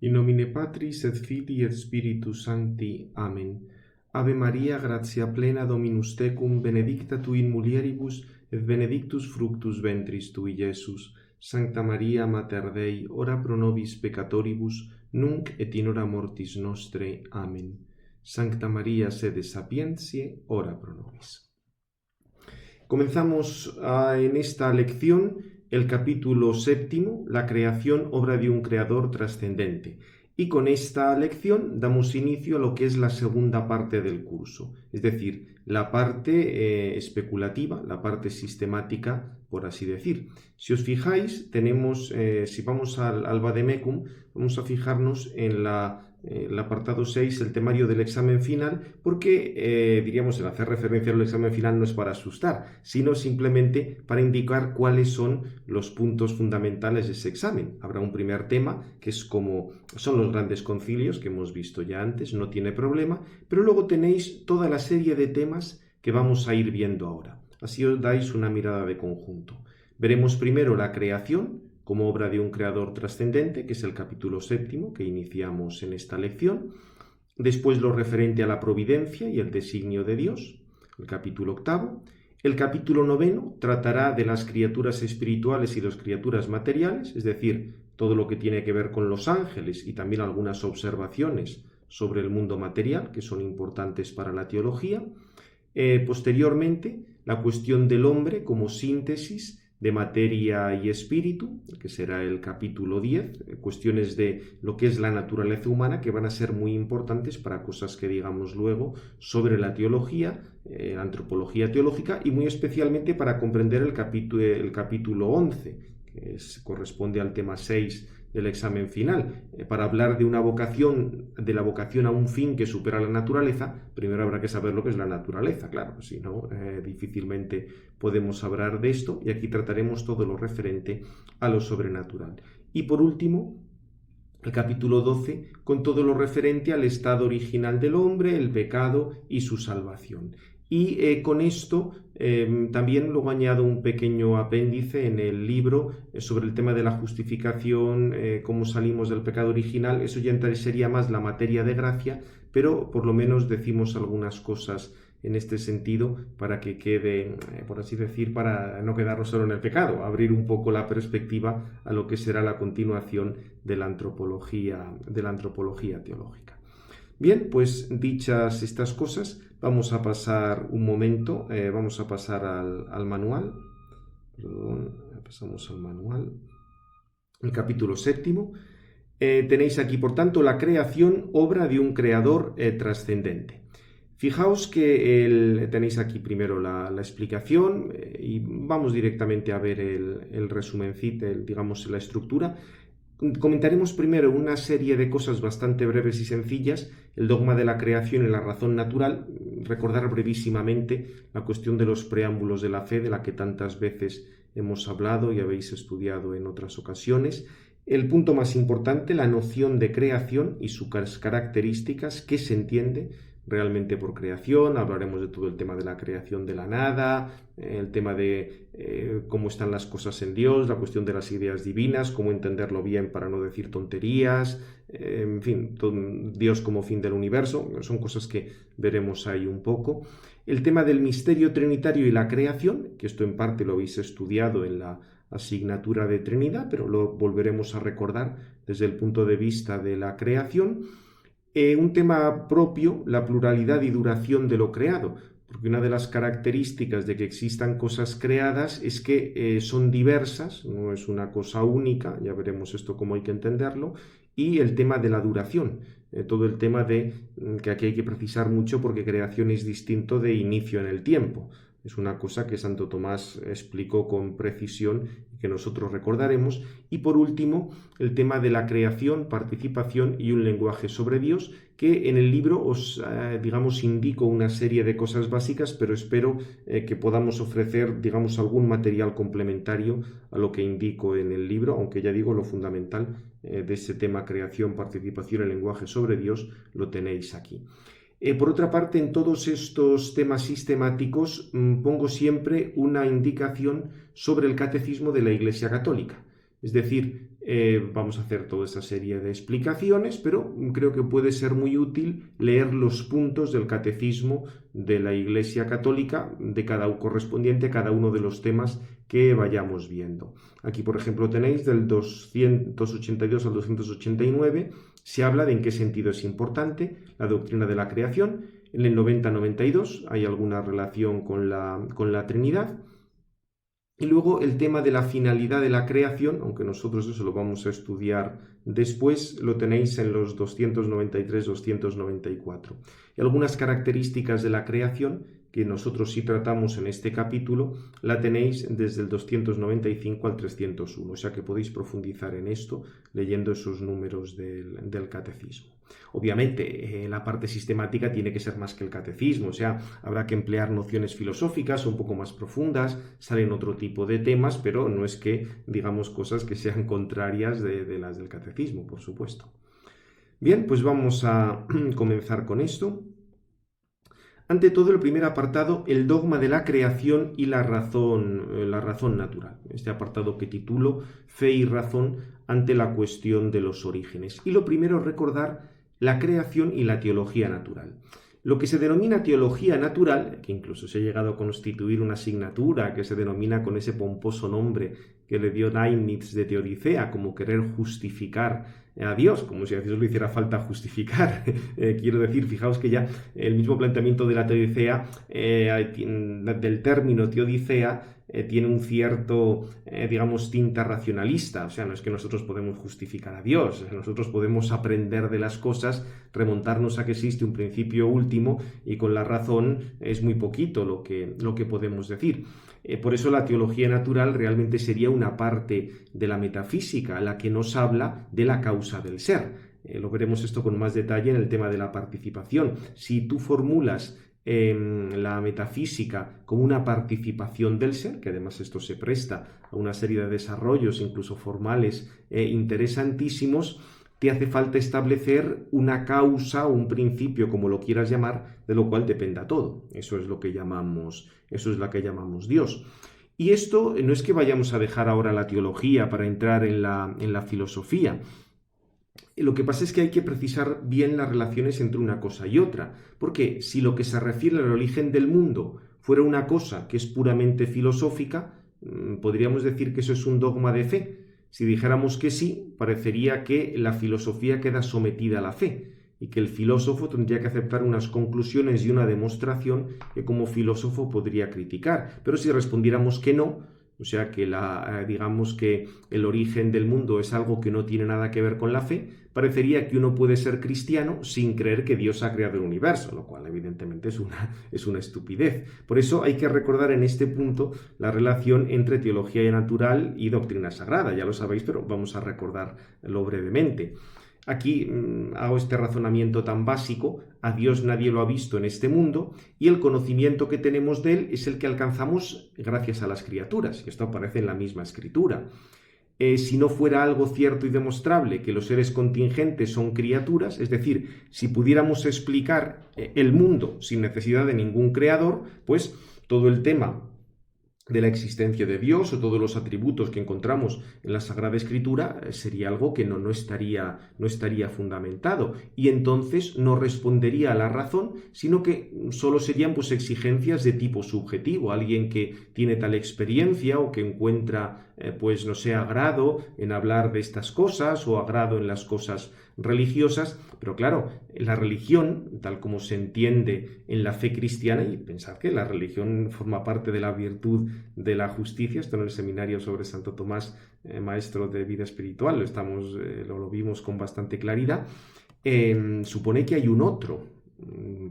In nomine Patris et Filii et Spiritus Sancti. Amen. Ave Maria, gratia plena Dominus tecum, benedicta tu in mulieribus, et benedictus fructus ventris tui, Iesus. Sancta Maria, Mater Dei, ora pro nobis peccatoribus, nunc et in hora mortis nostre. Amen. Sancta Maria, sede sapientiae, ora pro nobis. Comenzamos en esta lección el capítulo 7, la creación, obra de un creador trascendente. Y con esta lección damos inicio a lo que es la segunda parte del curso, es decir, la parte especulativa, la parte sistemática, por así decir. Si os fijáis, tenemos, si vamos al Vademecum, vamos a fijarnos en el apartado 6, el temario del examen final, porque, diríamos, el hacer referencia al examen final no es para asustar, sino simplemente para indicar cuáles son los puntos fundamentales de ese examen. Habrá un primer tema, que es como son los grandes concilios, que hemos visto ya antes, no tiene problema, pero luego tenéis toda la serie de temas que vamos a ir viendo ahora. Así os dais una mirada de conjunto. Veremos primero la creación, como obra de un creador trascendente, que es el capítulo 7 que iniciamos en esta lección. Después lo referente a la providencia y el designio de Dios, el capítulo 8. El capítulo 9 tratará de las criaturas espirituales y las criaturas materiales, es decir, todo lo que tiene que ver con los ángeles y también algunas observaciones sobre el mundo material que son importantes para la teología. Posteriormente, la cuestión del hombre como síntesis de materia y espíritu, que será el capítulo 10, cuestiones de lo que es la naturaleza humana que van a ser muy importantes para cosas que digamos luego sobre la teología, la antropología teológica y muy especialmente para comprender el capítulo 11, que corresponde al tema 6 del examen final. Para hablar de una vocación, de la vocación a un fin que supera la naturaleza, primero habrá que saber lo que es la naturaleza, claro, si no, difícilmente podemos hablar de esto, y aquí trataremos todo lo referente a lo sobrenatural. Y por último, el capítulo 12, con todo lo referente al estado original del hombre, el pecado y su salvación. Y con esto también luego añado un pequeño apéndice en el libro sobre el tema de la justificación, cómo salimos del pecado original. Eso ya sería más la materia de gracia, pero por lo menos decimos algunas cosas en este sentido para que quede, por así decir, para no quedarnos solo en el pecado, abrir un poco la perspectiva a lo que será la continuación de la antropología teológica. Bien, pues dichas estas cosas, vamos a pasar un momento, vamos a pasar al manual. Pasamos al manual. El capítulo 7. Tenéis aquí, por tanto, la creación, obra de un creador trascendente. Fijaos que tenéis aquí primero la explicación y vamos directamente a ver el resumencito, digamos la estructura. Comentaremos primero una serie de cosas bastante breves y sencillas, el dogma de la creación y la razón natural, recordar brevísimamente la cuestión de los preámbulos de la fe, de la que tantas veces hemos hablado y habéis estudiado en otras ocasiones. El punto más importante, la noción de creación y sus características, qué se entiende realmente por creación. Hablaremos de todo el tema de la creación de la nada, el tema de cómo están las cosas en Dios, la cuestión de las ideas divinas, cómo entenderlo bien para no decir tonterías, en fin, Dios como fin del universo, son cosas que veremos ahí un poco. El tema del misterio trinitario y la creación, que esto en parte lo habéis estudiado en la asignatura de Trinidad, pero lo volveremos a recordar desde el punto de vista de la creación. Un tema propio, la pluralidad y duración de lo creado, porque una de las características de que existan cosas creadas es que son diversas, no es una cosa única, ya veremos esto cómo hay que entenderlo, y el tema de la duración, todo el tema de que aquí hay que precisar mucho porque creación es distinto de inicio en el tiempo. Es una cosa que Santo Tomás explicó con precisión y que nosotros recordaremos. Y por último, el tema de la creación, participación y un lenguaje sobre Dios, que en el libro os, digamos, indico una serie de cosas básicas, pero espero que podamos ofrecer, digamos, algún material complementario a lo que indico en el libro, aunque ya digo, lo fundamental de ese tema creación, participación y lenguaje sobre Dios lo tenéis aquí. Por otra parte, en todos estos temas sistemáticos pongo siempre una indicación sobre el catecismo de la Iglesia Católica. Es decir, vamos a hacer toda esa serie de explicaciones, pero creo que puede ser muy útil leer los puntos del catecismo de la Iglesia Católica correspondiente a cada uno de los temas que vayamos viendo. Aquí, por ejemplo, tenéis del 282 al 289, se habla de en qué sentido es importante la doctrina de la creación. En el 90-92 hay alguna relación con la Trinidad. Y luego el tema de la finalidad de la creación, aunque nosotros eso lo vamos a estudiar después, lo tenéis en los 293-294. Y algunas características de la creación, que nosotros sí tratamos en este capítulo, la tenéis desde el 295 al 301, o sea que podéis profundizar en esto leyendo esos números del catecismo. Obviamente, la parte sistemática tiene que ser más que el catecismo, o sea, habrá que emplear nociones filosóficas un poco más profundas, salen otro tipo de temas, pero no es que digamos cosas que sean contrarias de las del catecismo, por supuesto. Bien, pues vamos a comenzar con esto. Ante todo, el primer apartado, el dogma de la creación y la razón natural. Este apartado que titulo Fe y razón ante la cuestión de los orígenes. Y lo primero es recordar la creación y la teología natural. Lo que se denomina teología natural, que incluso se ha llegado a constituir una asignatura que se denomina con ese pomposo nombre que le dio Leibniz de teodicea, como querer justificar a Dios, como si a Dios le hiciera falta justificar. Quiero decir, fijaos que ya el mismo planteamiento de la teodicea, del término teodicea, tiene un cierto, digamos, tinta racionalista. O sea, no es que nosotros podemos justificar a Dios, nosotros podemos aprender de las cosas, remontarnos a que existe un principio último y con la razón es muy poquito lo que podemos decir. Por eso la teología natural realmente sería una parte de la metafísica, la que nos habla de la causa del ser. Lo veremos esto con más detalle en el tema de la participación. Si tú formulas la metafísica como una participación del ser, que además esto se presta a una serie de desarrollos, incluso formales, interesantísimos, te hace falta establecer una causa o un principio, como lo quieras llamar, de lo cual dependa todo. Eso es lo que llamamos Dios. Y esto no es que vayamos a dejar ahora la teología para entrar en la filosofía. Lo que pasa es que hay que precisar bien las relaciones entre una cosa y otra, porque si lo que se refiere al origen del mundo fuera una cosa que es puramente filosófica, podríamos decir que eso es un dogma de fe. Si dijéramos que sí, parecería que la filosofía queda sometida a la fe y que el filósofo tendría que aceptar unas conclusiones y una demostración que como filósofo podría criticar. Pero si respondiéramos que no, o sea que digamos que el origen del mundo es algo que no tiene nada que ver con la fe, parecería que uno puede ser cristiano sin creer que Dios ha creado el universo, lo cual evidentemente es una estupidez. Por eso hay que recordar en este punto la relación entre teología natural y doctrina sagrada. Ya lo sabéis, pero vamos a recordarlo brevemente. Aquí hago este razonamiento tan básico: a Dios nadie lo ha visto en este mundo y el conocimiento que tenemos de Él es el que alcanzamos gracias a las criaturas. Esto aparece en la misma escritura. Si no fuera algo cierto y demostrable que los seres contingentes son criaturas, es decir, si pudiéramos explicar el mundo sin necesidad de ningún creador, pues todo el tema de la existencia de Dios o todos los atributos que encontramos en la Sagrada Escritura sería algo que no estaría fundamentado, y entonces no respondería a la razón, sino que solo serían pues exigencias de tipo subjetivo. Alguien que tiene tal experiencia o que encuentra pues no sé, agrado en hablar de estas cosas o agrado en las cosas religiosas, pero claro, la religión, tal como se entiende en la fe cristiana, y pensad que la religión forma parte de la virtud de la justicia, esto en el seminario sobre Santo Tomás, maestro de vida espiritual, lo vimos con bastante claridad, supone que hay un otro.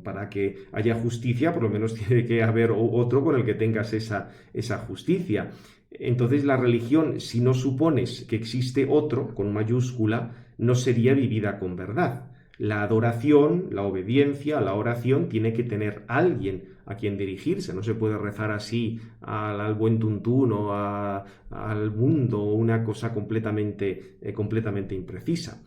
Para que haya justicia, por lo menos tiene que haber otro con el que tengas esa justicia. Entonces la religión, si no supones que existe otro, con mayúscula, no sería vivida con verdad. La adoración, la obediencia, la oración tiene que tener alguien a quien dirigirse. No se puede rezar así al buen tuntún o al mundo, o una cosa completamente imprecisa.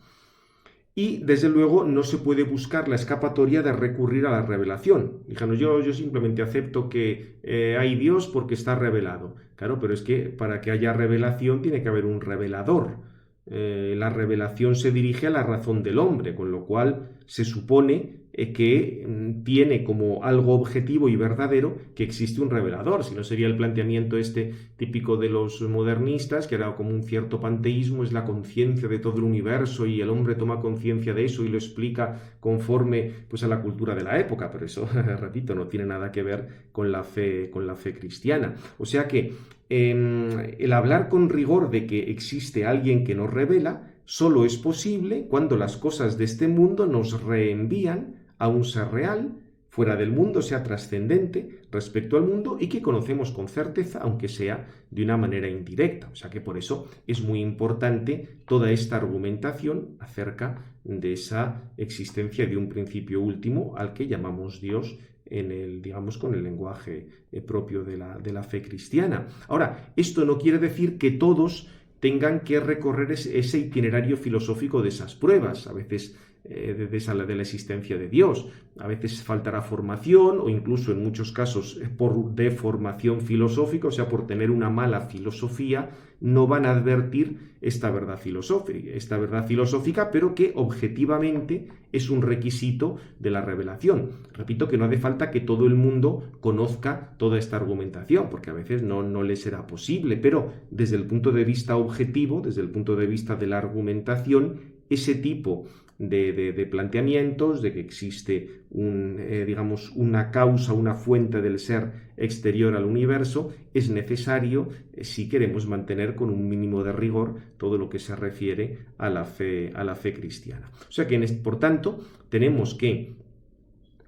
Y, desde luego, no se puede buscar la escapatoria de recurrir a la revelación. Díganos, yo simplemente acepto que hay Dios porque está revelado. Claro, pero es que para que haya revelación tiene que haber un revelador. La revelación se dirige a la razón del hombre, con lo cual se supone que tiene como algo objetivo y verdadero que existe un revelador. Si no, sería el planteamiento este típico de los modernistas, que era como un cierto panteísmo, es la conciencia de todo el universo y el hombre toma conciencia de eso y lo explica conforme pues, a la cultura de la época, pero eso, repito, no tiene nada que ver con la fe cristiana. O sea que el hablar con rigor de que existe alguien que nos revela solo es posible cuando las cosas de este mundo nos reenvían a un ser real, fuera del mundo, sea trascendente respecto al mundo y que conocemos con certeza, aunque sea de una manera indirecta. O sea que por eso es muy importante toda esta argumentación acerca de esa existencia de un principio último al que llamamos Dios digamos, con el lenguaje propio de la fe cristiana. Ahora, esto no quiere decir que todos tengan que recorrer ese itinerario filosófico de esas pruebas. A veces de la existencia de Dios. A veces faltará formación o incluso en muchos casos por deformación filosófica, o sea, por tener una mala filosofía, no van a advertir esta verdad filosófica, pero que objetivamente es un requisito de la revelación. Repito que no hace falta que todo el mundo conozca toda esta argumentación, porque a veces no le será posible, pero desde el punto de vista objetivo, desde el punto de vista de la argumentación, ese tipo de planteamientos, de que existe digamos, una causa, una fuente del ser exterior al universo, es necesario si queremos mantener con un mínimo de rigor todo lo que se refiere a la fe cristiana. O sea que, por tanto, tenemos que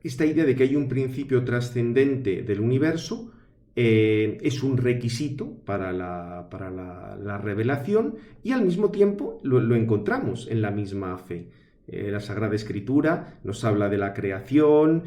esta idea de que hay un principio trascendente del universo es un requisito para la revelación y al mismo tiempo lo encontramos en la misma fe. La Sagrada Escritura nos habla de la creación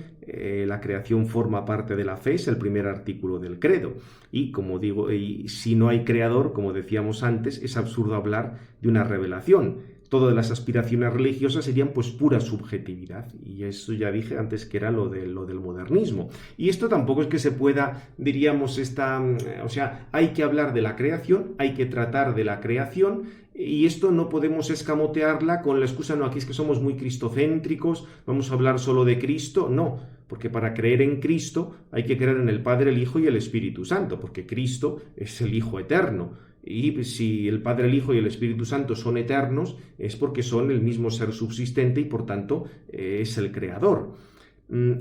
forma parte de la fe, es el primer artículo del credo. Y como digo, y si no hay creador, como decíamos antes, es absurdo hablar de una revelación. Todas las aspiraciones religiosas serían pues pura subjetividad, y eso ya dije antes que era lo del modernismo. Y esto tampoco es que se pueda, diríamos, o sea, hay que hablar de la creación, hay que tratar de la creación, y esto no podemos escamotearla con la excusa, no, aquí es que somos muy cristocéntricos, vamos a hablar solo de Cristo. No, porque para creer en Cristo hay que creer en el Padre, el Hijo y el Espíritu Santo, porque Cristo es el Hijo eterno. Y si el Padre, el Hijo y el Espíritu Santo son eternos, es porque son el mismo ser subsistente y por tanto es el Creador.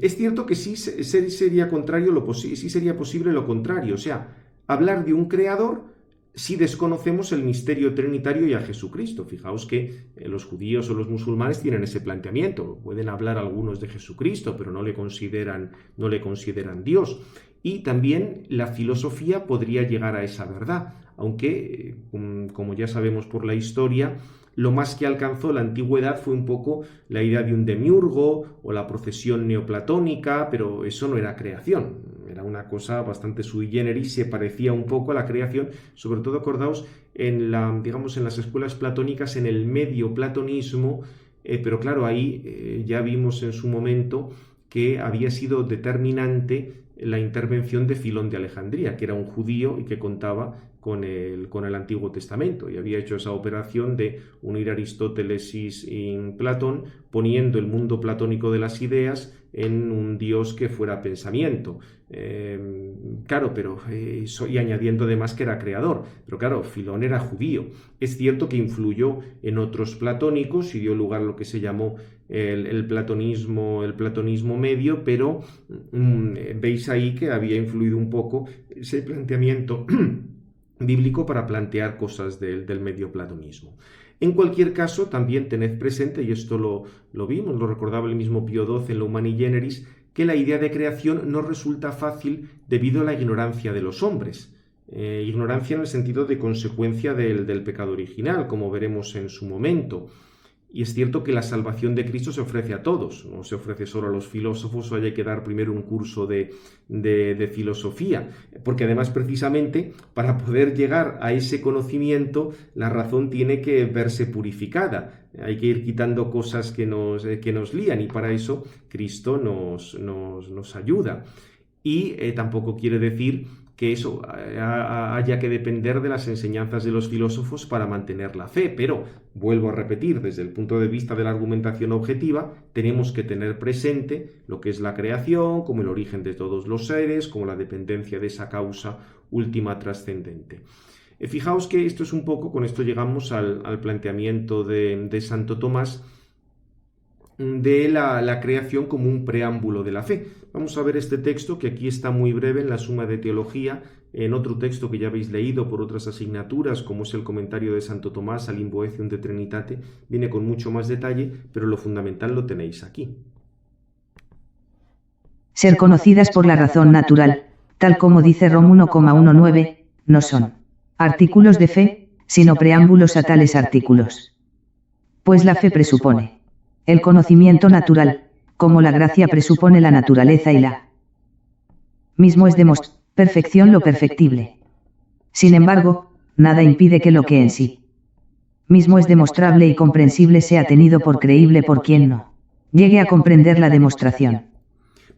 Es cierto que sí sería posible lo contrario, o sea, hablar de un Creador si desconocemos el misterio trinitario y a Jesucristo. Fijaos que los judíos o los musulmanes tienen ese planteamiento. Pueden hablar algunos de Jesucristo, pero no le consideran Dios. Y también la filosofía podría llegar a esa verdad, aunque, como ya sabemos por la historia, lo más que alcanzó la antigüedad fue un poco la idea de un demiurgo o la procesión neoplatónica, pero eso no era creación, era una cosa bastante sui generis, se parecía un poco a la creación, sobre todo acordaos digamos, en las escuelas platónicas, en el medio platonismo, pero claro, ahí ya vimos en su momento que había sido determinante la intervención de Filón de Alejandría, que era un judío y que contaba con el Antiguo Testamento, y había hecho esa operación de unir Aristóteles y Platón, poniendo el mundo platónico de las ideas en un Dios que fuera pensamiento. Claro, pero y añadiendo además que era creador. Pero claro, Filón era judío. Es cierto que influyó en otros platónicos y dio lugar a lo que se llamó el platonismo medio, pero veis ahí que había influido un poco ese planteamiento bíblico para plantear cosas del medio platonismo. En cualquier caso, también tened presente, y esto lo vimos, lo recordaba el mismo Pío XII en la Humani Generis, que la idea de creación no resulta fácil debido a la ignorancia de los hombres. Ignorancia en el sentido de consecuencia del pecado original, como veremos en su momento. Y es cierto que la salvación de Cristo se ofrece a todos, no se ofrece solo a los filósofos, o hay que dar primero un curso de filosofía, porque además precisamente para poder llegar a ese conocimiento la razón tiene que verse purificada, hay que ir quitando cosas que nos lían, y para eso Cristo nos ayuda. Y tampoco quiere decir que eso haya que depender de las enseñanzas de los filósofos para mantener la fe, pero vuelvo a repetir, desde el punto de vista de la argumentación objetiva, tenemos que tener presente lo que es la creación, como el origen de todos los seres, como la dependencia de esa causa última trascendente. Fijaos que esto es un poco, con esto llegamos al planteamiento de Santo Tomás, de la creación como un preámbulo de la fe. Vamos a ver este texto, que aquí está muy breve en la Suma de Teología, en otro texto que ya habéis leído por otras asignaturas, como es el comentario de Santo Tomás al In Boetium de Trinitate, viene con mucho más detalle, pero lo fundamental lo tenéis aquí. Ser conocidas por la razón natural, tal como dice Rom 1,19, no son artículos de fe, sino preámbulos a tales artículos. Pues la fe presupone el conocimiento natural, como la gracia presupone la naturaleza y la mismo es perfección lo perfectible. Sin embargo, nada impide que lo que en sí mismo es demostrable y comprensible sea tenido por creíble por quien no llegue a comprender la demostración.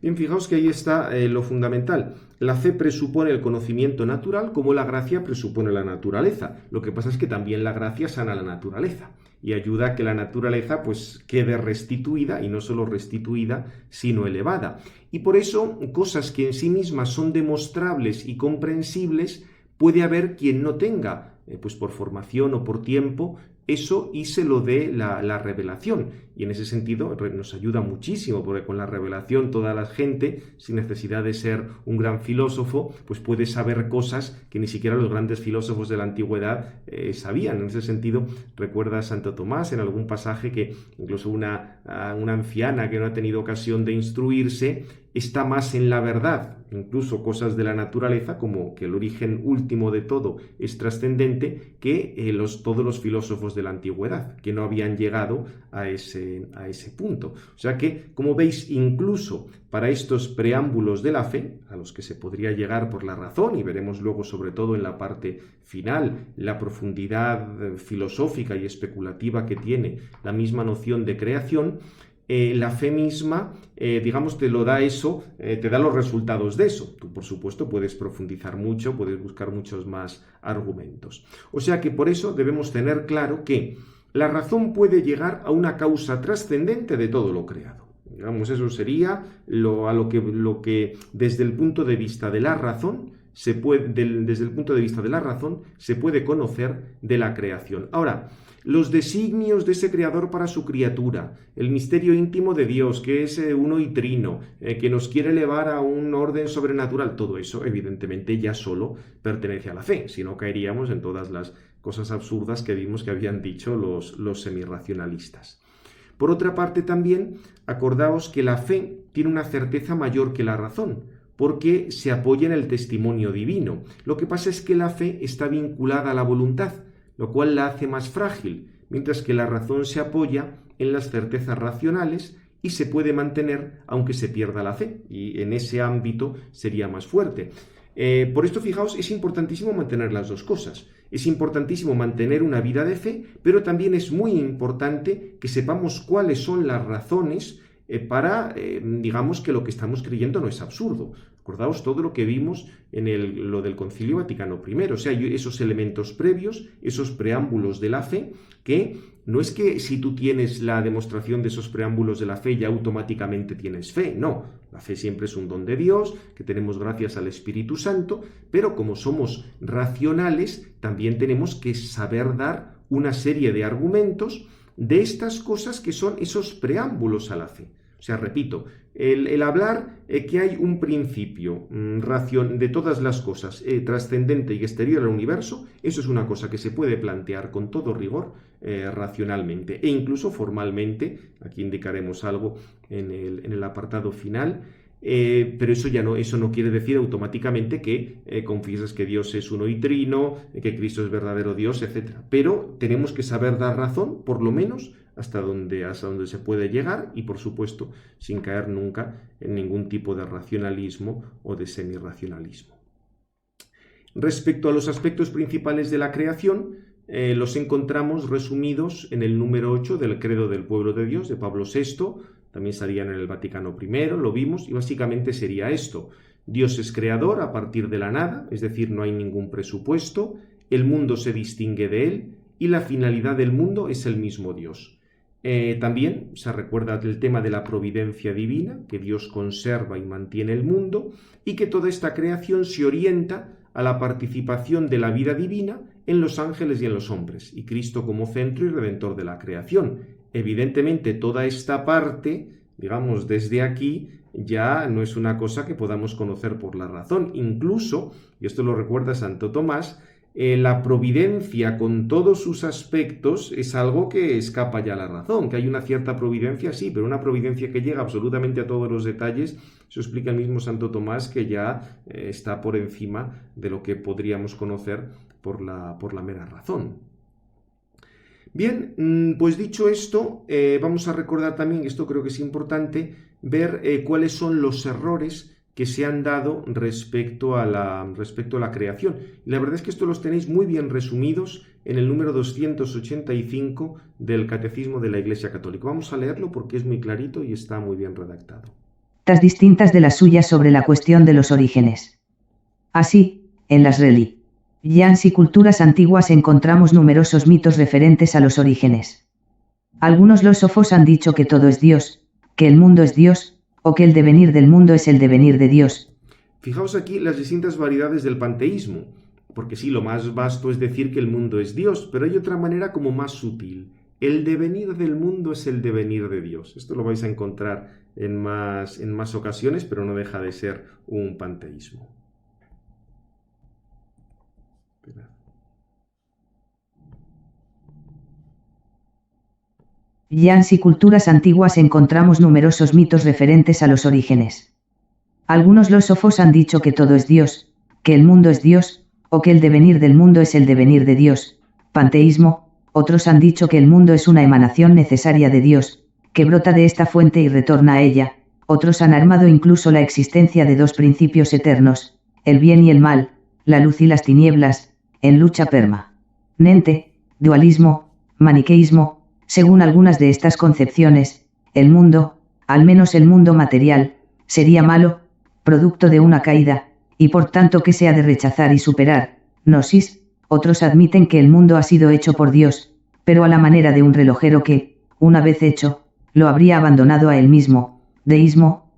Bien, fijaos que ahí está lo fundamental. La fe presupone el conocimiento natural como la gracia presupone la naturaleza. Lo que pasa es que también la gracia sana la naturaleza y ayuda a que la naturaleza pues quede restituida, y no solo restituida, sino elevada. Y por eso, cosas que en sí mismas son demostrables y comprensibles, puede haber quien no tenga, pues por formación o por tiempo, eso y se lo dé la revelación. Y en ese sentido nos ayuda muchísimo, porque con la revelación toda la gente, sin necesidad de ser un gran filósofo, pues puede saber cosas que ni siquiera los grandes filósofos de la antigüedad sabían. En ese sentido, recuerda a Santo Tomás en algún pasaje que incluso una anciana que no ha tenido ocasión de instruirse está más en la verdad, incluso cosas de la naturaleza, como que el origen último de todo es trascendente, que todos los filósofos de la antigüedad, que no habían llegado a ese punto. O sea que, como veis, incluso para estos preámbulos de la fe, a los que se podría llegar por la razón, y veremos luego sobre todo en la parte final, la profundidad filosófica y especulativa que tiene la misma noción de creación, la fe misma, digamos, te lo da eso, te da los resultados de eso. Tú, por supuesto, puedes profundizar mucho, puedes buscar muchos más argumentos. O sea que por eso debemos tener claro que la razón puede llegar a una causa trascendente de todo lo creado. Digamos, eso sería lo que desde el punto de vista de la razón desde el punto de vista de la razón se puede conocer de la creación. Ahora, los designios de ese creador para su criatura, el misterio íntimo de Dios, que es uno y trino, que nos quiere elevar a un orden sobrenatural, todo eso evidentemente ya solo pertenece a la fe, si no caeríamos en todas las cosas absurdas que vimos que habían dicho los semirracionalistas. Por otra parte también, acordaos que la fe tiene una certeza mayor que la razón, porque se apoya en el testimonio divino. Lo que pasa es que la fe está vinculada a la voluntad, lo cual la hace más frágil, mientras que la razón se apoya en las certezas racionales y se puede mantener aunque se pierda la fe, y en ese ámbito sería más fuerte. Por esto, fijaos, es importantísimo mantener las dos cosas. Es importantísimo mantener una vida de fe, pero también es muy importante que sepamos cuáles son las razones para, digamos, que lo que estamos creyendo no es absurdo. Acordaos todo lo que vimos en lo del Concilio Vaticano I, o sea, esos elementos previos, esos preámbulos de la fe, que no es que si tú tienes la demostración de esos preámbulos de la fe ya automáticamente tienes fe, no, la fe siempre es un don de Dios, que tenemos gracias al Espíritu Santo, pero como somos racionales, también tenemos que saber dar una serie de argumentos de estas cosas que son esos preámbulos a la fe. O sea, repito, el hablar que hay un principio de todas las cosas trascendente y exterior al universo, eso es una cosa que se puede plantear con todo rigor racionalmente e incluso formalmente. Aquí indicaremos algo en el apartado final. Pero eso no quiere decir automáticamente que confieses que Dios es uno y trino, que Cristo es verdadero Dios, etc. Pero tenemos que saber dar razón, por lo menos, hasta donde se puede llegar, y por supuesto sin caer nunca en ningún tipo de racionalismo o de semirracionalismo. Respecto a los aspectos principales de la creación, los encontramos resumidos en el número 8 del Credo del Pueblo de Dios de Pablo VI, también estarían en el Vaticano I, lo vimos, y básicamente sería esto: Dios es creador a partir de la nada, es decir, no hay ningún presupuesto, el mundo se distingue de él y la finalidad del mundo es el mismo Dios. También se recuerda el tema de la providencia divina, que Dios conserva y mantiene el mundo, y que toda esta creación se orienta a la participación de la vida divina en los ángeles y en los hombres, y Cristo como centro y redentor de la creación. Evidentemente, toda esta parte, digamos, desde aquí, ya no es una cosa que podamos conocer por la razón. Incluso, y esto lo recuerda Santo Tomás, la providencia con todos sus aspectos es algo que escapa ya a la razón, que hay una cierta providencia, sí, pero una providencia que llega absolutamente a todos los detalles, eso explica el mismo Santo Tomás, que ya está por encima de lo que podríamos conocer por la mera razón. Bien, pues dicho esto, vamos a recordar también, esto creo que es importante, ver cuáles son los errores que se han dado respecto a la creación. Y la verdad es que esto los tenéis muy bien resumidos en el número 285 del Catecismo de la Iglesia Católica. Vamos a leerlo porque es muy clarito y está muy bien redactado. Distintas de las suyas sobre la cuestión de los orígenes. Así, en las religiones y culturas antiguas encontramos numerosos mitos referentes a los orígenes. Algunos filósofos han dicho que todo es Dios, que el mundo es Dios, o que el devenir del mundo es el devenir de Dios. Fijaos aquí las distintas variedades del panteísmo, porque sí, lo más vasto es decir que el mundo es Dios, pero hay otra manera como más sutil. El devenir del mundo es el devenir de Dios. Esto lo vais a encontrar en más ocasiones, pero no deja de ser un panteísmo. Ya en culturas antiguas encontramos numerosos mitos referentes a los orígenes. Algunos filósofos han dicho que todo es Dios, que el mundo es Dios, o que el devenir del mundo es el devenir de Dios, panteísmo. Otros han dicho que el mundo es una emanación necesaria de Dios, que brota de esta fuente y retorna a ella. Otros han armado incluso la existencia de dos principios eternos, el bien y el mal, la luz y las tinieblas, en lucha permanente, dualismo, maniqueísmo. Según algunas de estas concepciones, el mundo, al menos el mundo material, sería malo, producto de una caída, y por tanto que se ha de rechazar y superar, gnosis. Otros admiten que el mundo ha sido hecho por Dios, pero a la manera de un relojero que, una vez hecho, lo habría abandonado a él mismo, deísmo.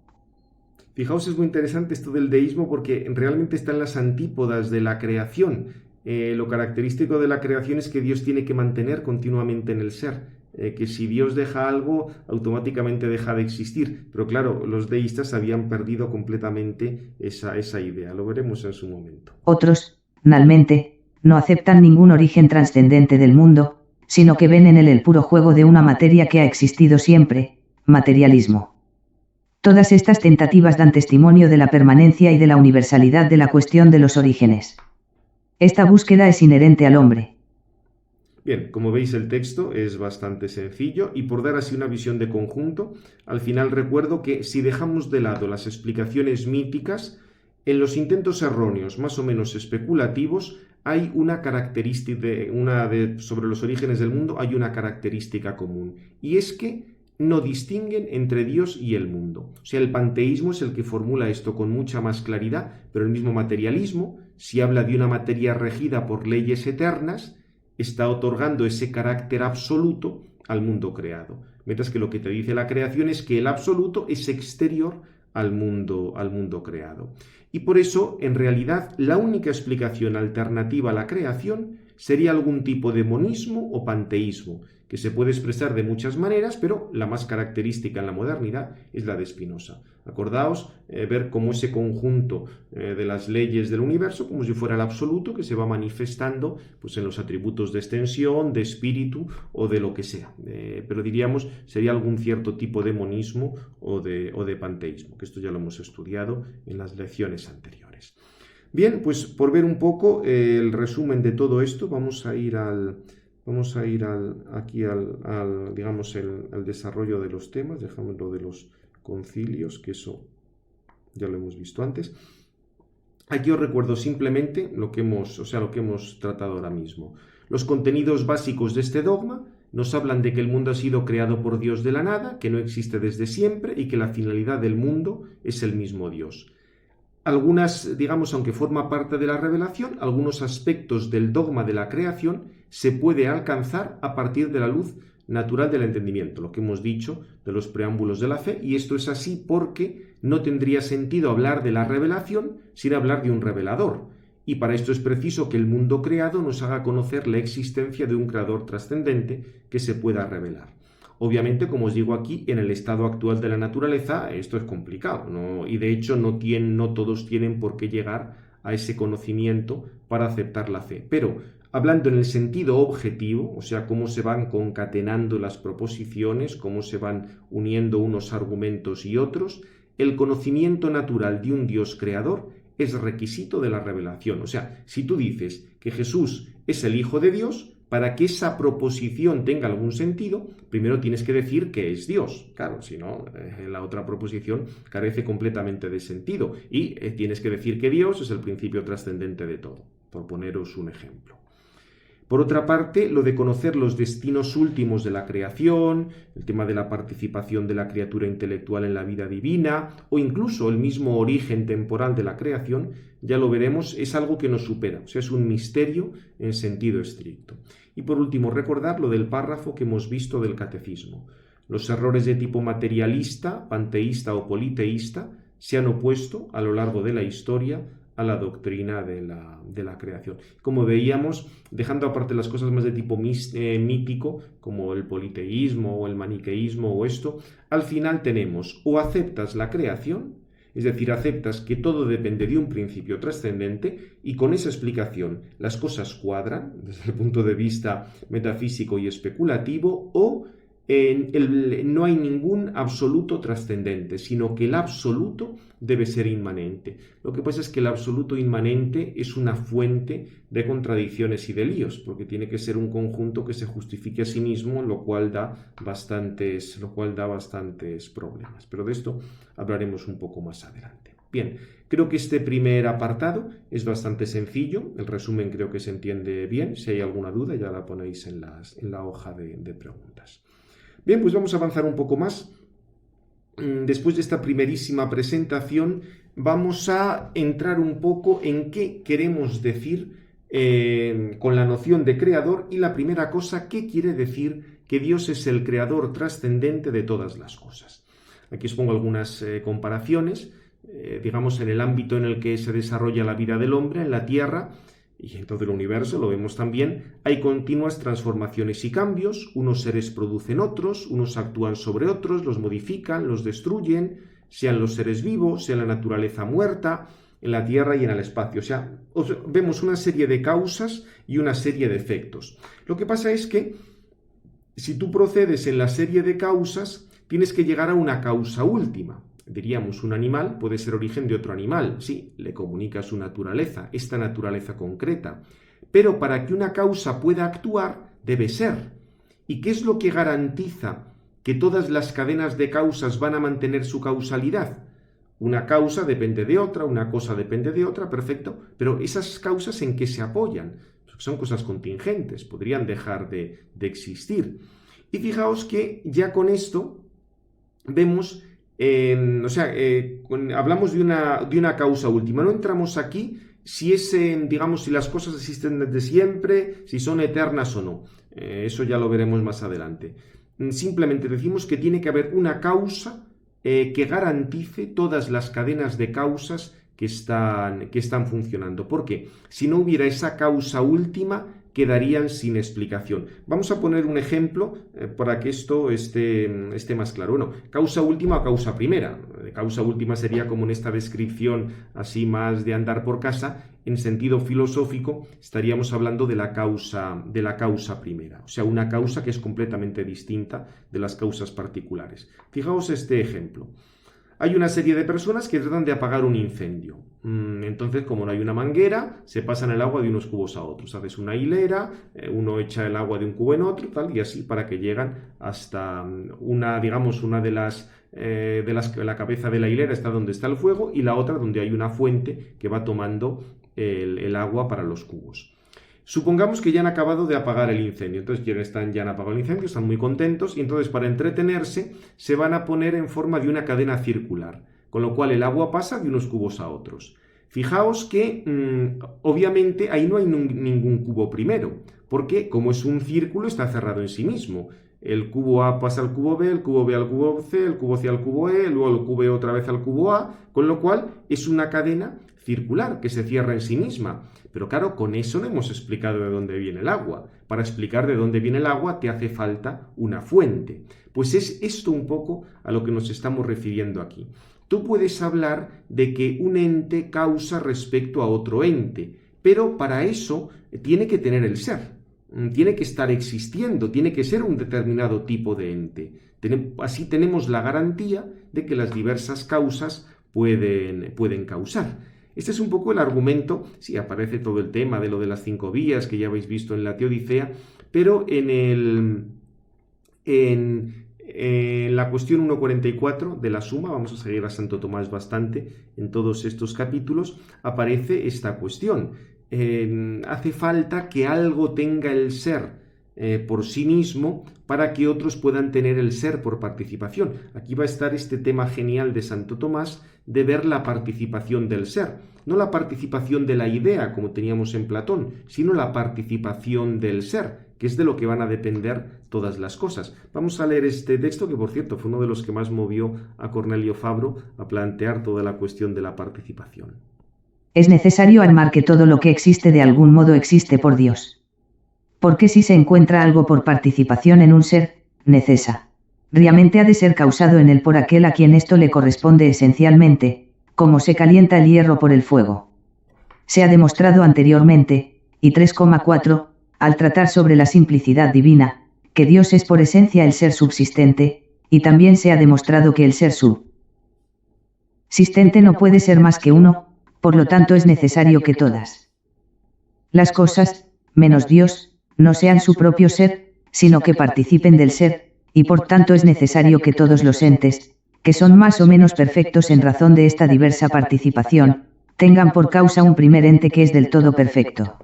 Fijaos, es muy interesante esto del deísmo porque realmente está en las antípodas de la creación. Lo característico de la creación es que Dios tiene que mantener continuamente en el ser, que si Dios deja algo, automáticamente deja de existir. Pero claro, los deístas habían perdido completamente esa idea. Lo veremos en su momento. Otros, finalmente, no aceptan ningún origen trascendente del mundo, sino que ven en él el puro juego de una materia que ha existido siempre, materialismo. Todas estas tentativas dan testimonio de la permanencia y de la universalidad de la cuestión de los orígenes. Esta búsqueda es inherente al hombre. Bien, como veis el texto es bastante sencillo y por dar así una visión de conjunto, al final recuerdo que si dejamos de lado las explicaciones míticas, en los intentos erróneos más o menos especulativos hay una característica, sobre los orígenes del mundo hay una característica común y es que no distinguen entre Dios y el mundo. O sea, el panteísmo es el que formula esto con mucha más claridad, pero el mismo materialismo, si habla de una materia regida por leyes eternas, está otorgando ese carácter absoluto al mundo creado. Mientras que lo que te dice la creación es que el absoluto es exterior al mundo creado. Y por eso, en realidad, la única explicación alternativa a la creación sería algún tipo de monismo o panteísmo, que se puede expresar de muchas maneras, pero la más característica en la modernidad es la de Spinoza. Acordaos, ver cómo ese conjunto de las leyes del universo, como si fuera el absoluto, que se va manifestando pues, en los atributos de extensión, de espíritu o de lo que sea. Pero diríamos, sería algún cierto tipo de monismo o de panteísmo, que esto ya lo hemos estudiado en las lecciones anteriores. Bien, pues por ver un poco el resumen de todo esto, vamos a ir al desarrollo de los temas. Dejamos lo de los concilios, que eso ya lo hemos visto antes. Aquí os recuerdo simplemente lo que hemos tratado ahora mismo. Los contenidos básicos de este dogma nos hablan de que el mundo ha sido creado por Dios de la nada, que no existe desde siempre y que la finalidad del mundo es el mismo Dios. algunas, digamos, aunque forma parte de la revelación, algunos aspectos del dogma de la creación se puede alcanzar a partir de la luz natural del entendimiento, lo que hemos dicho de los preámbulos de la fe, y esto es así porque no tendría sentido hablar de la revelación sin hablar de un revelador, y para esto es preciso que el mundo creado nos haga conocer la existencia de un creador trascendente que se pueda revelar. Obviamente, como os digo aquí, en el estado actual de la naturaleza esto es complicado, ¿no? Y de hecho no todos tienen por qué llegar a ese conocimiento para aceptar la fe. Pero hablando en el sentido objetivo, o sea, cómo se van concatenando las proposiciones, cómo se van uniendo unos argumentos y otros, el conocimiento natural de un Dios creador es requisito de la revelación. O sea, si tú dices que Jesús es el Hijo de Dios, para que esa proposición tenga algún sentido, primero tienes que decir que es Dios. Claro, si no, la otra proposición carece completamente de sentido. Y tienes que decir que Dios es el principio trascendente de todo, por poneros un ejemplo. Por otra parte, lo de conocer los destinos últimos de la creación, el tema de la participación de la criatura intelectual en la vida divina, o incluso el mismo origen temporal de la creación, ya lo veremos, es algo que nos supera, o sea, es un misterio en sentido estricto. Y por último, recordar lo del párrafo que hemos visto del catecismo. Los errores de tipo materialista, panteísta o politeísta se han opuesto a lo largo de la historia a la doctrina de la creación. Como veíamos, dejando aparte las cosas más de tipo mítico, como el politeísmo o el maniqueísmo o esto, al final tenemos o aceptas la creación, es decir, aceptas que todo depende de un principio trascendente y con esa explicación las cosas cuadran desde el punto de vista metafísico y especulativo, o no hay ningún absoluto trascendente, sino que el absoluto debe ser inmanente. Lo que pasa es que el absoluto inmanente es una fuente de contradicciones y de líos, porque tiene que ser un conjunto que se justifique a sí mismo, lo cual da bastantes problemas. Pero de esto hablaremos un poco más adelante. Bien, creo que este primer apartado es bastante sencillo, el resumen creo que se entiende bien. Si hay alguna duda ya la ponéis en la hoja de preguntas. Bien, pues vamos a avanzar un poco más. Después de esta primerísima presentación, vamos a entrar un poco en qué queremos decir con la noción de creador, y la primera cosa, ¿qué quiere decir que Dios es el creador trascendente de todas las cosas? Aquí os pongo algunas comparaciones, digamos, en el ámbito en el que se desarrolla la vida del hombre en la Tierra y en todo el universo, lo vemos también, hay continuas transformaciones y cambios, unos seres producen otros, unos actúan sobre otros, los modifican, los destruyen, sean los seres vivos, sea la naturaleza muerta, en la Tierra y en el espacio. O sea, vemos una serie de causas y una serie de efectos. Lo que pasa es que si tú procedes en la serie de causas, tienes que llegar a una causa última. Diríamos, un animal puede ser origen de otro animal, sí, le comunica su naturaleza, esta naturaleza concreta, pero para que una causa pueda actuar, debe ser. ¿Y qué es lo que garantiza que todas las cadenas de causas van a mantener su causalidad? Una causa depende de otra, una cosa depende de otra, perfecto, pero esas causas ¿en qué se apoyan? Son cosas contingentes, podrían dejar de existir. Y fijaos que ya con esto vemos... hablamos de una causa última. No entramos aquí si si las cosas existen desde siempre, si son eternas o no. Eso ya lo veremos más adelante. Simplemente decimos que tiene que haber una causa que garantice todas las cadenas de causas que están funcionando. Porque si no hubiera esa causa última, quedarían sin explicación. Vamos a poner un ejemplo para que esto esté más claro. Bueno, causa última o causa primera. Causa última sería como en esta descripción así más de andar por casa. En sentido filosófico estaríamos hablando de la causa primera. O sea, una causa que es completamente distinta de las causas particulares. Fijaos este ejemplo. Hay una serie de personas que tratan de apagar un incendio. Entonces, como no hay una manguera, se pasan el agua de unos cubos a otros. Haces una hilera, uno echa el agua de un cubo en otro, tal, y así para que llegan hasta una de la cabeza de la hilera está donde está el fuego, y la otra donde hay una fuente que va tomando el agua para los cubos. Supongamos que ya han acabado de apagar el incendio, entonces ya han apagado el incendio, están muy contentos, y entonces para entretenerse se van a poner en forma de una cadena circular. con lo cual el agua pasa de unos cubos a otros. Fijaos que obviamente ahí no hay ningún cubo primero, porque como es un círculo está cerrado en sí mismo. El cubo A pasa al cubo B, el cubo B al cubo C, el cubo C al cubo E, luego el cubo E otra vez al cubo A, con lo cual es una cadena circular que se cierra en sí misma. Pero claro, con eso no hemos explicado de dónde viene el agua. Para explicar de dónde viene el agua te hace falta una fuente. Pues es esto un poco a lo que nos estamos refiriendo aquí. Tú puedes hablar de que un ente causa respecto a otro ente, pero para eso tiene que tener el ser. Tiene que estar existiendo, tiene que ser un determinado tipo de ente. Así tenemos la garantía de que las diversas causas pueden causar. Este es un poco el argumento, sí, aparece todo el tema de lo de las 5 vías que ya habéis visto en la Teodicea, pero en la cuestión 1.44 de la Suma, vamos a seguir a Santo Tomás bastante en todos estos capítulos, aparece esta cuestión. Hace falta que algo tenga el ser por sí mismo para que otros puedan tener el ser por participación. Aquí va a estar este tema genial de Santo Tomás de ver la participación del ser, no la participación de la idea como teníamos en Platón, sino la participación del ser, que es de lo que van a depender todas las cosas. Vamos a leer este texto que, por cierto, fue uno de los que más movió a Cornelio Fabro a plantear toda la cuestión de la participación. Es necesario armar que todo lo que existe de algún modo existe por Dios. Porque si se encuentra algo por participación en un ser, necesariamente ha de ser causado en él por aquel a quien esto le corresponde esencialmente, como se calienta el hierro por el fuego. Se ha demostrado anteriormente, y 3,4, al tratar sobre la simplicidad divina, que Dios es por esencia el ser subsistente, y también se ha demostrado que el ser subsistente no puede ser más que uno, por lo tanto es necesario que todas las cosas, menos Dios, no sean su propio ser, sino que participen del ser, y por tanto es necesario que todos los entes, que son más o menos perfectos en razón de esta diversa participación, tengan por causa un primer ente que es del todo perfecto.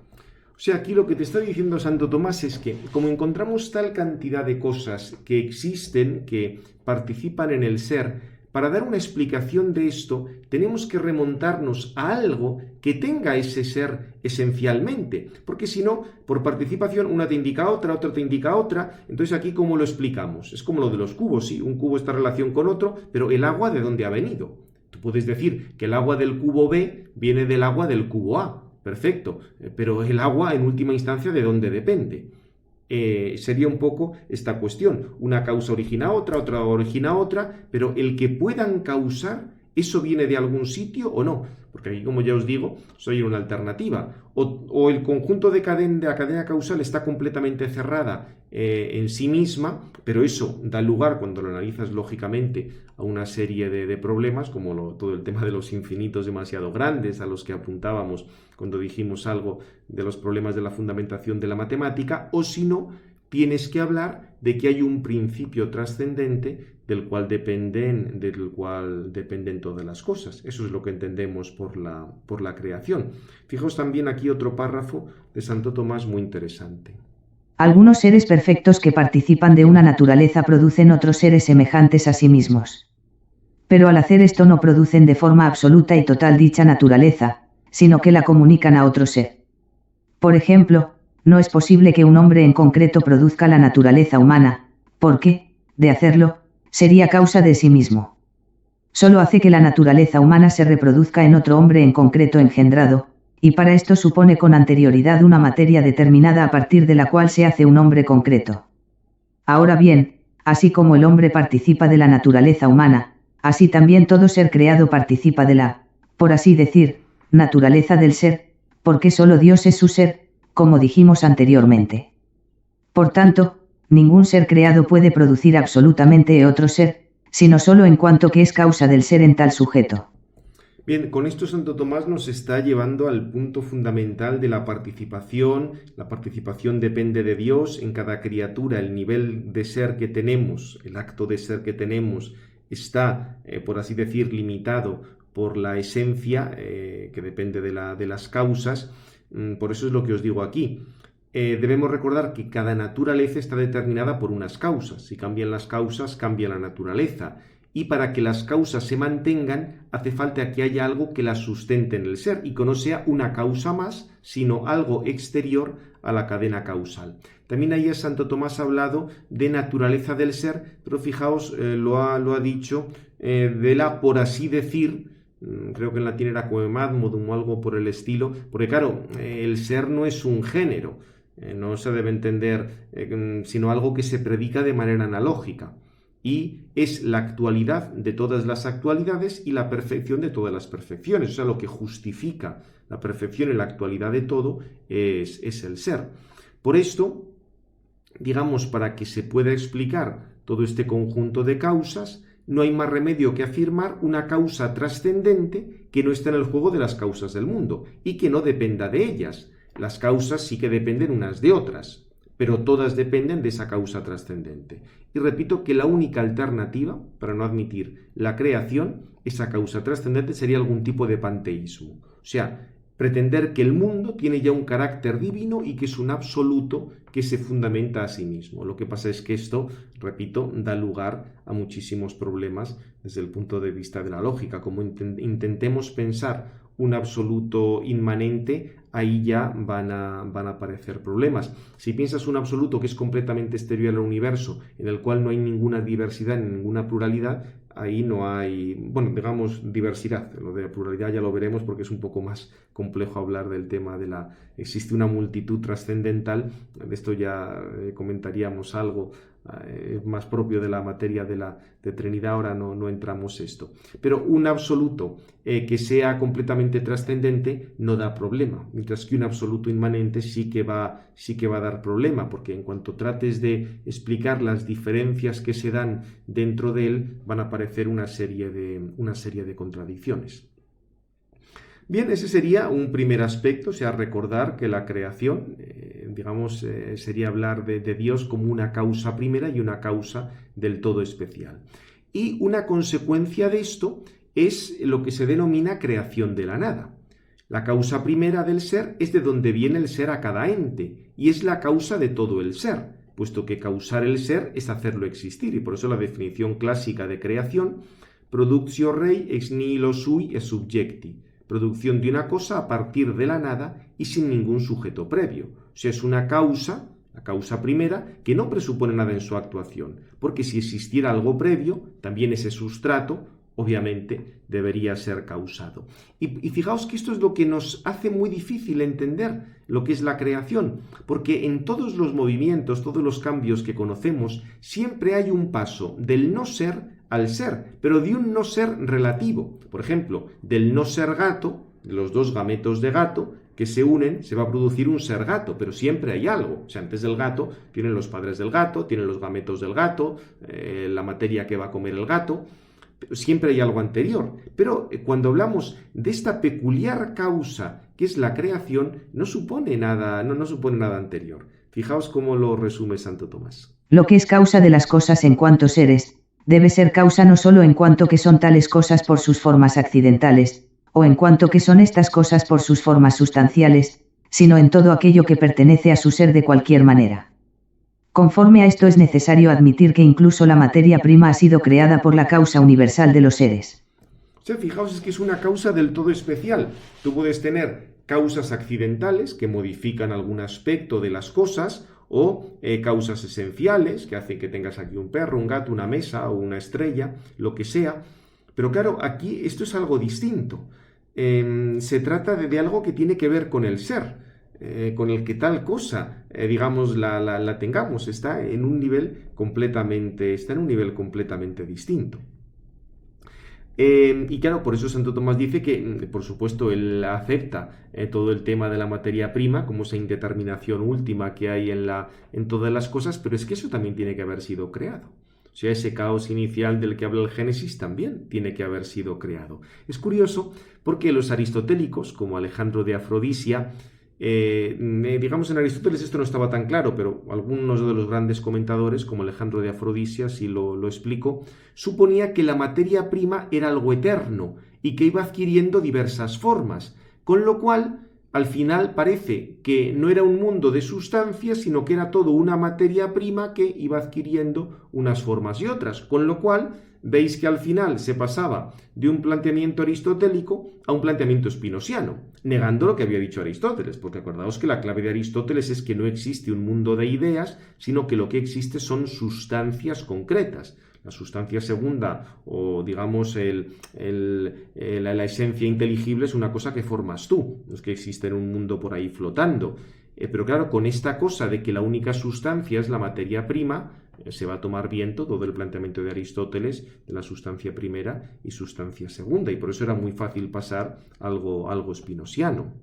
O sea, aquí lo que te está diciendo Santo Tomás es que, como encontramos tal cantidad de cosas que existen, que participan en el ser, para dar una explicación de esto, tenemos que remontarnos a algo que tenga ese ser esencialmente, porque si no, por participación una te indica otra te indica otra, entonces aquí ¿cómo lo explicamos? Es como lo de los cubos, sí, un cubo está en relación con otro, pero ¿el agua de dónde ha venido? Tú puedes decir que el agua del cubo B viene del agua del cubo A, perfecto, pero el agua en última instancia ¿de dónde depende? Sería un poco esta cuestión. Una causa origina otra origina otra, pero el que puedan causar, ¿eso viene de algún sitio o no? Porque aquí, como ya os digo, soy una alternativa. O el conjunto de la cadena causal está completamente cerrada en sí misma, pero eso da lugar, cuando lo analizas lógicamente, a una serie de problemas, como todo el tema de los infinitos demasiado grandes, a los que apuntábamos cuando dijimos algo de los problemas de la fundamentación de la matemática, o si no, tienes que hablar de que hay un principio trascendente del cual dependen todas las cosas. Eso es lo que entendemos por la creación. Fijaos también aquí otro párrafo de Santo Tomás muy interesante. Algunos seres perfectos que participan de una naturaleza producen otros seres semejantes a sí mismos. Pero al hacer esto no producen de forma absoluta y total dicha naturaleza, sino que la comunican a otro ser. Por ejemplo, no es posible que un hombre en concreto produzca la naturaleza humana, porque, de hacerlo, sería causa de sí mismo. Solo hace que la naturaleza humana se reproduzca en otro hombre en concreto engendrado, y para esto supone con anterioridad una materia determinada a partir de la cual se hace un hombre concreto. Ahora bien, así como el hombre participa de la naturaleza humana, así también todo ser creado participa de la, por así decir, naturaleza del ser, porque solo Dios es su ser, como dijimos anteriormente. Por tanto, ningún ser creado puede producir absolutamente otro ser, sino solo en cuanto que es causa del ser en tal sujeto. Bien, con esto Santo Tomás nos está llevando al punto fundamental de la participación. La participación depende de Dios en cada criatura. El nivel de ser que tenemos, el acto de ser que tenemos, está, por así decir, limitado por la esencia, que depende de las causas. Por eso es lo que os digo aquí. Debemos recordar que cada naturaleza está determinada por unas causas. Si cambian las causas, cambia la naturaleza. Y para que las causas se mantengan, hace falta que haya algo que las sustente en el ser y que no sea una causa más, sino algo exterior a la cadena causal. También ahí Santo Tomás ha hablado de naturaleza del ser, pero fijaos, lo ha dicho de la, por así decir, creo que en latín era quemadmodum o algo por el estilo, porque claro, el ser no es un género, no se debe entender, sino algo que se predica de manera analógica. Y es la actualidad de todas las actualidades y la perfección de todas las perfecciones. O sea, lo que justifica la perfección y la actualidad de todo es el ser. Por esto, digamos, para que se pueda explicar todo este conjunto de causas, no hay más remedio que afirmar una causa trascendente que no está en el juego de las causas del mundo y que no dependa de ellas. Las causas sí que dependen unas de otras, pero todas dependen de esa causa trascendente. Y repito que la única alternativa para no admitir la creación, esa causa trascendente, sería algún tipo de panteísmo. O sea, pretender que el mundo tiene ya un carácter divino y que es un absoluto que se fundamenta a sí mismo. Lo que pasa es que esto, repito, da lugar a muchísimos problemas desde el punto de vista de la lógica. Como intentemos pensar un absoluto inmanente, ahí ya van a aparecer problemas. Si piensas un absoluto que es completamente exterior al universo, en el cual no hay ninguna diversidad ni ninguna pluralidad, ahí no hay, bueno, digamos, diversidad. Lo de la pluralidad ya lo veremos porque es un poco más complejo hablar del tema de la... Existe una multitud trascendental, de esto ya comentaríamos algo más propio de la materia de Trinidad, ahora no entramos esto. Pero un absoluto que sea completamente trascendente no da problema, mientras que un absoluto inmanente sí que va a dar problema, porque en cuanto trates de explicar las diferencias que se dan dentro de él, van a aparecer una serie de contradicciones. Bien, ese sería un primer aspecto, o sea, recordar que la creación, sería hablar de Dios como una causa primera y una causa del todo especial. Y una consecuencia de esto es lo que se denomina creación de la nada. La causa primera del ser es de donde viene el ser a cada ente, y es la causa de todo el ser, puesto que causar el ser es hacerlo existir, y por eso la definición clásica de creación, productio rei ex nihilo sui e subjecti, producción de una cosa a partir de la nada y sin ningún sujeto previo. O sea, es una causa, la causa primera, que no presupone nada en su actuación, porque si existiera algo previo, también ese sustrato, obviamente, debería ser causado. Y fijaos que esto es lo que nos hace muy difícil entender lo que es la creación, porque en todos los movimientos, todos los cambios que conocemos, siempre hay un paso del no ser al ser, pero de un no ser relativo. Por ejemplo, del no ser gato, de los dos gametos de gato, que se unen, se va a producir un ser gato, pero siempre hay algo. O sea, antes del gato tienen los padres del gato, tienen los gametos del gato, la materia que va a comer el gato, pero siempre hay algo anterior. Pero cuando hablamos de esta peculiar causa que es la creación, no supone nada anterior. Fijaos cómo lo resume Santo Tomás. Lo que es causa de las cosas en cuanto seres, debe ser causa no solo en cuanto que son tales cosas por sus formas accidentales, o en cuanto que son estas cosas por sus formas sustanciales, sino en todo aquello que pertenece a su ser de cualquier manera. Conforme a esto es necesario admitir que incluso la materia prima ha sido creada por la causa universal de los seres. O sea, fijaos, es que es una causa del todo especial. Tú puedes tener causas accidentales que modifican algún aspecto de las cosas, o causas esenciales que hacen que tengas aquí un perro, un gato, una mesa o una estrella, lo que sea. Pero claro, aquí esto es algo distinto. Se trata de algo que tiene que ver con el ser, con el que tal cosa, la tengamos. Está en un nivel completamente distinto. Y claro, por eso Santo Tomás dice que, por supuesto, él acepta todo el tema de la materia prima como esa indeterminación última que hay en todas las cosas, pero es que eso también tiene que haber sido creado. O sea, ese caos inicial del que habla el Génesis también tiene que haber sido creado. Es curioso porque los aristotélicos, como Alejandro de Afrodisia, en Aristóteles esto no estaba tan claro, pero algunos de los grandes comentadores, como Alejandro de Afrodisia, sí lo explicó, suponía que la materia prima era algo eterno y que iba adquiriendo diversas formas, con lo cual al final parece que no era un mundo de sustancias, sino que era todo una materia prima que iba adquiriendo unas formas y otras, con lo cual veis que al final se pasaba de un planteamiento aristotélico a un planteamiento spinosiano, negando lo que había dicho Aristóteles, porque acordaos que la clave de Aristóteles es que no existe un mundo de ideas, sino que lo que existe son sustancias concretas. La sustancia segunda, o digamos la esencia inteligible, es una cosa que formas tú, no es que existe en un mundo por ahí flotando. Pero claro, con esta cosa de que la única sustancia es la materia prima, se va a tomar viento todo el planteamiento de Aristóteles de la sustancia primera y sustancia segunda, y por eso era muy fácil pasar algo spinosiano.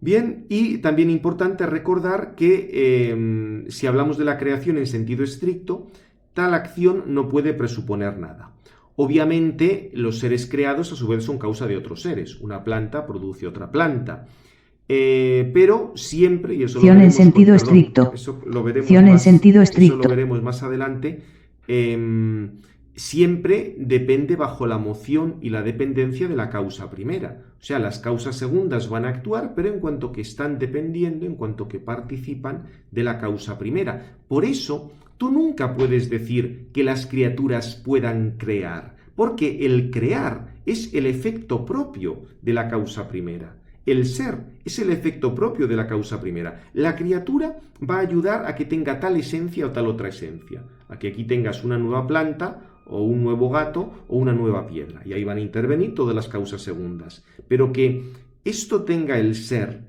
Bien, y también importante recordar que si hablamos de la creación en sentido estricto, tal acción no puede presuponer nada. Obviamente, los seres creados a su vez son causa de otros seres. Una planta produce otra planta. Pero siempre, y eso lo veremos, en sentido estricto. Eso lo veremos en más, sentido estricto. Eso lo veremos más adelante. Siempre depende bajo la moción y la dependencia de la causa primera. O sea, las causas segundas van a actuar, pero en cuanto que están dependiendo, en cuanto que participan de la causa primera. Por eso, tú nunca puedes decir que las criaturas puedan crear, porque el crear es el efecto propio de la causa primera. El ser es el efecto propio de la causa primera. La criatura va a ayudar a que tenga tal esencia o tal otra esencia. A que aquí tengas una nueva planta, o un nuevo gato, o una nueva piedra. Y ahí van a intervenir todas las causas segundas. Pero que esto tenga el ser,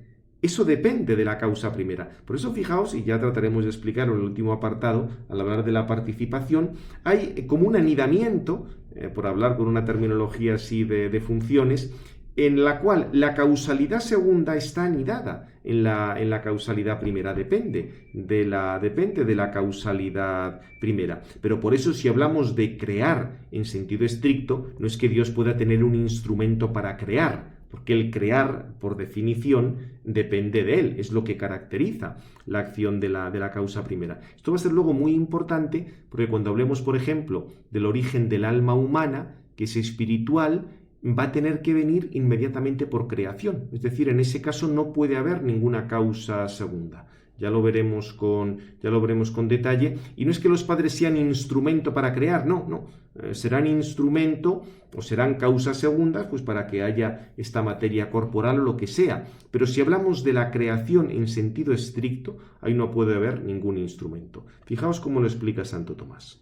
eso depende de la causa primera. Por eso fijaos, y ya trataremos de explicarlo en el último apartado, al hablar de la participación, hay como un anidamiento, por hablar con una terminología así de funciones, en la cual la causalidad segunda está anidada en la causalidad primera, depende de la causalidad primera. Pero por eso, si hablamos de crear en sentido estricto, no es que Dios pueda tener un instrumento para crear, porque el crear, por definición, depende de él, es lo que caracteriza la acción de la causa primera. Esto va a ser luego muy importante, porque cuando hablemos, por ejemplo, del origen del alma humana, que es espiritual, va a tener que venir inmediatamente por creación. Es decir, en ese caso no puede haber ninguna causa segunda. Ya lo veremos con detalle. Y no es que los padres sean instrumento para crear, no. Serán instrumento o serán causas segundas pues para que haya esta materia corporal o lo que sea. Pero si hablamos de la creación en sentido estricto, ahí no puede haber ningún instrumento. Fijaos cómo lo explica Santo Tomás.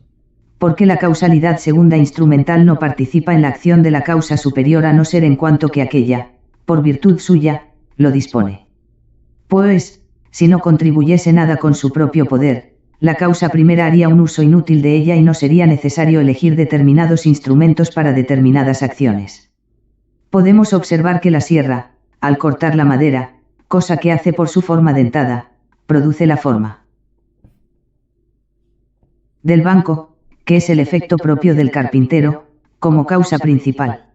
Porque la causalidad segunda instrumental no participa en la acción de la causa superior a no ser en cuanto que aquella, por virtud suya, lo dispone. Pues, si no contribuyese nada con su propio poder, la causa primera haría un uso inútil de ella y no sería necesario elegir determinados instrumentos para determinadas acciones. Podemos observar que la sierra, al cortar la madera, cosa que hace por su forma dentada, produce la forma del banco, que es el efecto propio del carpintero, como causa principal.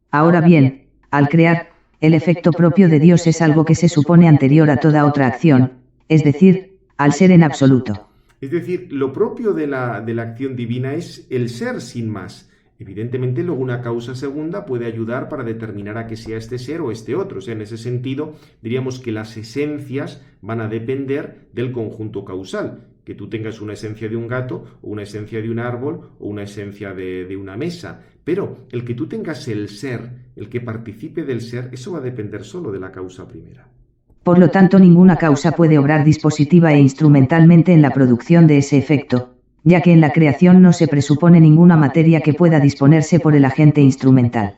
Ahora bien, al crear, el efecto propio de Dios es algo que se supone anterior a toda otra acción, es decir, al ser en absoluto. Es decir, lo propio de la acción divina es el ser sin más. Evidentemente, luego una causa segunda puede ayudar para determinar a que sea este ser o este otro. O sea, en ese sentido, diríamos que las esencias van a depender del conjunto causal. Que tú tengas una esencia de un gato, o una esencia de un árbol, o una esencia de una mesa. Pero el que tú tengas el ser, el que participe del ser, eso va a depender solo de la causa primera. Por lo tanto, ninguna causa puede obrar dispositiva e instrumentalmente en la producción de ese efecto, ya que en la creación no se presupone ninguna materia que pueda disponerse por el agente instrumental.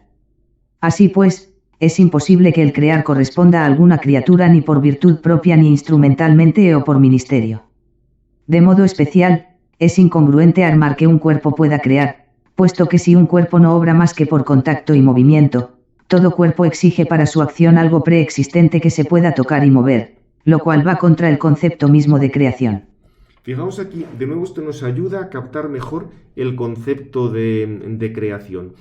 Así pues, es imposible que el crear corresponda a alguna criatura ni por virtud propia ni instrumentalmente o por ministerio. De modo especial, es incongruente armar que un cuerpo pueda crear, puesto que si un cuerpo no obra más que por contacto y movimiento, todo cuerpo exige para su acción algo preexistente que se pueda tocar y mover, lo cual va contra el concepto mismo de creación. Fijaos aquí, de nuevo esto nos ayuda a captar mejor el concepto de creación.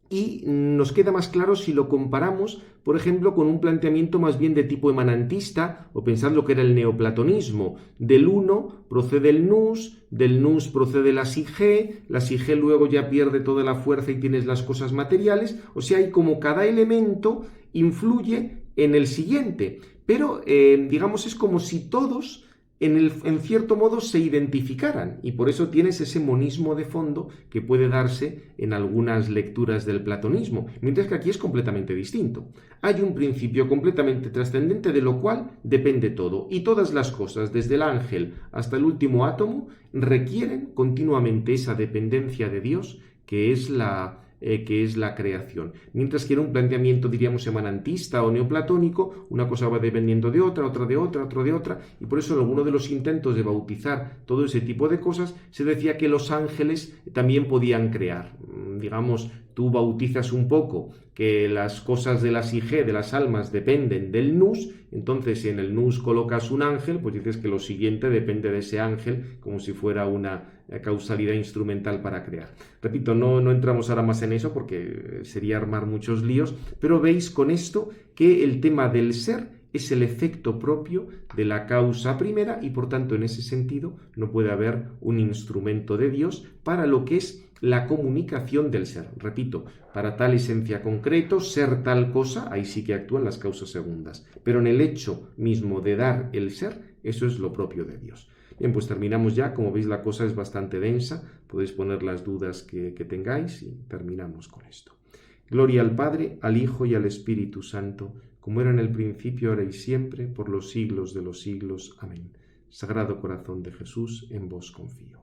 Y nos queda más claro si lo comparamos, por ejemplo, con un planteamiento más bien de tipo emanantista, o pensad lo que era el neoplatonismo. Del uno procede el nous, del nous procede la sige luego ya pierde toda la fuerza y tienes las cosas materiales. O sea, hay como cada elemento influye en el siguiente, pero digamos es como si todos en cierto modo se identificaran, y por eso tienes ese monismo de fondo que puede darse en algunas lecturas del platonismo, mientras que aquí es completamente distinto. Hay un principio completamente trascendente de lo cual depende todo, y todas las cosas, desde el ángel hasta el último átomo, requieren continuamente esa dependencia de Dios que es la creación. Mientras que en un planteamiento, diríamos, emanantista o neoplatónico, una cosa va dependiendo de otra, otra de otra, otra de otra, y por eso en alguno de los intentos de bautizar todo ese tipo de cosas se decía que los ángeles también podían crear. Digamos, tú bautizas un poco que las cosas de la psique, de las almas, dependen del nous, entonces si en el nous colocas un ángel, pues dices que lo siguiente depende de ese ángel, como si fuera una causalidad instrumental para crear. Repito, no entramos ahora más en eso porque sería armar muchos líos, pero veis con esto que el tema del ser es el efecto propio de la causa primera y por tanto en ese sentido no puede haber un instrumento de Dios para lo que es la comunicación del ser. Repito, para tal esencia concreto, ser tal cosa, ahí sí que actúan las causas segundas. Pero en el hecho mismo de dar el ser, eso es lo propio de Dios. Bien, pues terminamos ya. Como veis, la cosa es bastante densa. Podéis poner las dudas que tengáis y terminamos con esto. Gloria al Padre, al Hijo y al Espíritu Santo, como era en el principio, ahora y siempre, por los siglos de los siglos. Amén. Sagrado Corazón de Jesús, en vos confío.